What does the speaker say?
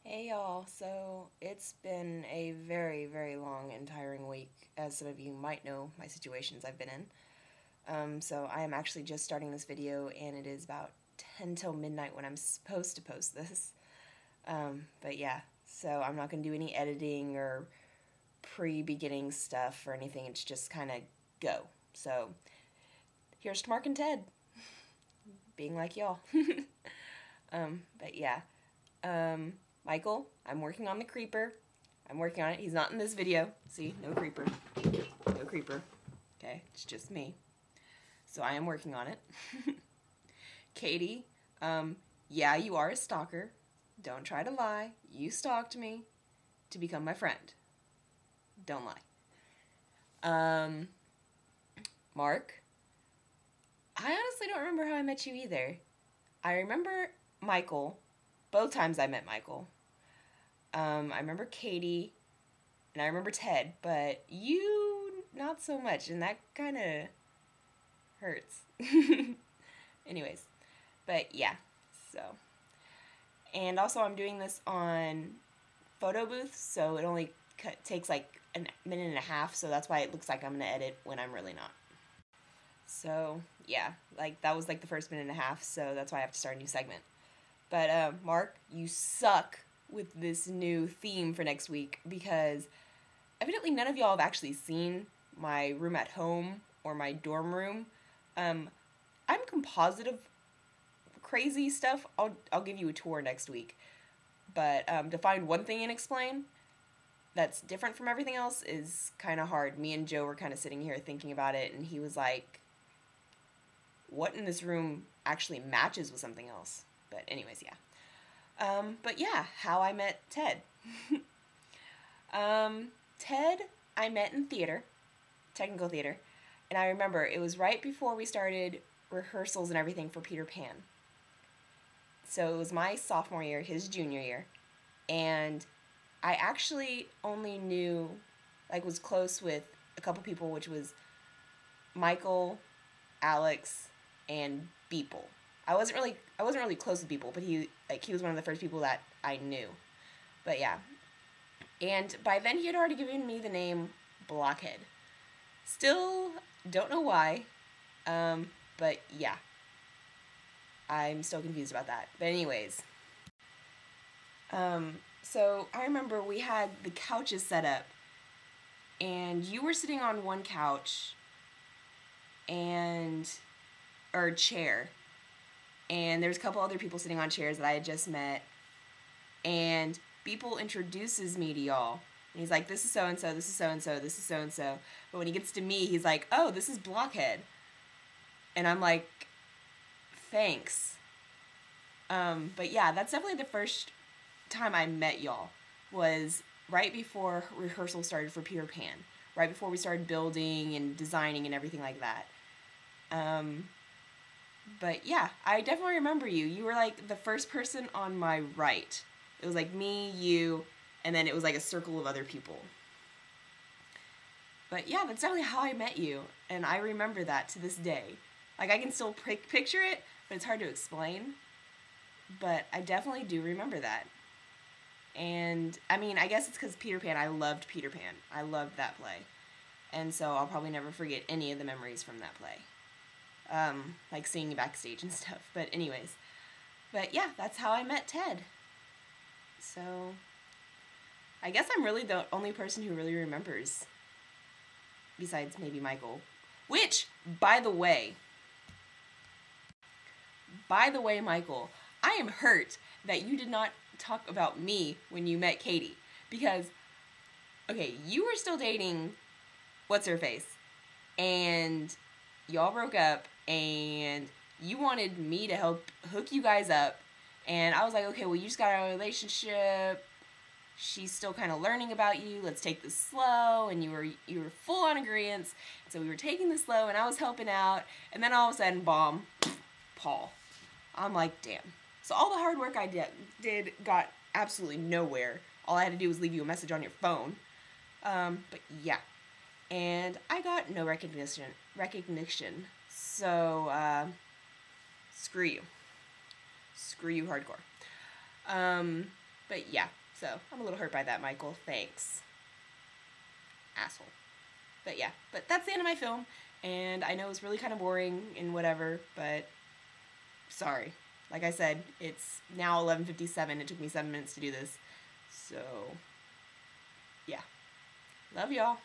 Hey y'all, so it's been a very, very long and tiring week. As some of you might know, my situations I've been in. So I am actually just starting this video and it is about 10 till midnight when I'm supposed to post this. But yeah, so I'm not going to do any editing or pre-beginning stuff or anything. It's just kind of go. So here's to Mark and Ted, being like y'all. But yeah. Michael, I'm working on the creeper. I'm working on it. He's not in this video. See, no creeper. No creeper. Okay, it's just me. So I am working on it. Katie, yeah, you are a stalker. Don't try to lie. You stalked me to become my friend. Don't lie. Mark, I honestly don't remember how I met you either. I remember Michael, both times I met Michael. I remember Katie, and I remember Ted, but you not so much, and that kind of hurts. Anyways, but yeah, so. And also I'm doing this on photo booth, so it only takes like a minute and a half, so that's why it looks like I'm gonna edit when I'm really not. So yeah, like that was like the first minute and a half, so that's why I have to start a new segment. But Mark, you suck with this new theme for next week because evidently none of y'all have actually seen my room at home or my dorm room. I'm composite of crazy stuff. I'll give you a tour next week. But to find one thing and explain that's different from everything else is kind of hard. Me and Joe were kind of sitting here thinking about it, and he was like, what in this room actually matches with something else? But anyways, yeah. But yeah, how I met Ted. Ted, I met in theater, technical theater, and I remember it was right before we started rehearsals and everything for Peter Pan. So it was my sophomore year, his junior year, and I actually only knew, like, was close with a couple people, which was Michael, Alex, and Beeple. I wasn't really close with Beeple, but he was one of the first people that I knew. But yeah. And by then he had already given me the name Blockhead. Still don't know why. But yeah. I'm still confused about that. But anyways. So I remember we had the couches set up and you were sitting on one couch and or chair, and there's a couple other people sitting on chairs that I had just met, and Beeple introduces me to y'all, and he's like, this is so and so, this is so and so, this is so and so, but when he gets to me he's like, oh, this is Blockhead, and I'm like, thanks. But yeah, that's definitely the first time I met y'all, was right before rehearsal started for Peter Pan, right before we started building and designing and everything like that. But yeah, I definitely remember you. You were like the first person on my right. It was like me, you, and then it was like a circle of other people. But yeah, that's definitely how I met you, and I remember that to this day. Like, I can still picture it, but it's hard to explain. But I definitely do remember that. And, I mean, I guess it's because Peter Pan. I loved Peter Pan. I loved that play. And so I'll probably never forget any of the memories from that play. Like seeing you backstage and stuff. But anyways. But yeah, that's how I met Ted. So, I guess I'm really the only person who really remembers. Besides maybe Michael. Which, by the way, Michael, I am hurt that you did not talk about me when you met Katie. Because, okay, you were still dating What's-Her-Face. And y'all broke up, and you wanted me to help hook you guys up. And I was like, okay, well, you just got out of a relationship. She's still kind of learning about you. Let's take this slow. And you were full on agreement. So we were taking this slow, and I was helping out. And then all of a sudden, bomb, Paul. I'm like, damn. So all the hard work I did got absolutely nowhere. All I had to do was leave you a message on your phone. But yeah. And I got no recognition. So, screw you. Screw you hardcore. But yeah, so I'm a little hurt by that, Michael. Thanks. Asshole. But yeah, but that's the end of my film. And I know it's really kind of boring and whatever, but sorry. Like I said, it's now 11:57. It took me 7 minutes to do this. So, yeah. Love y'all.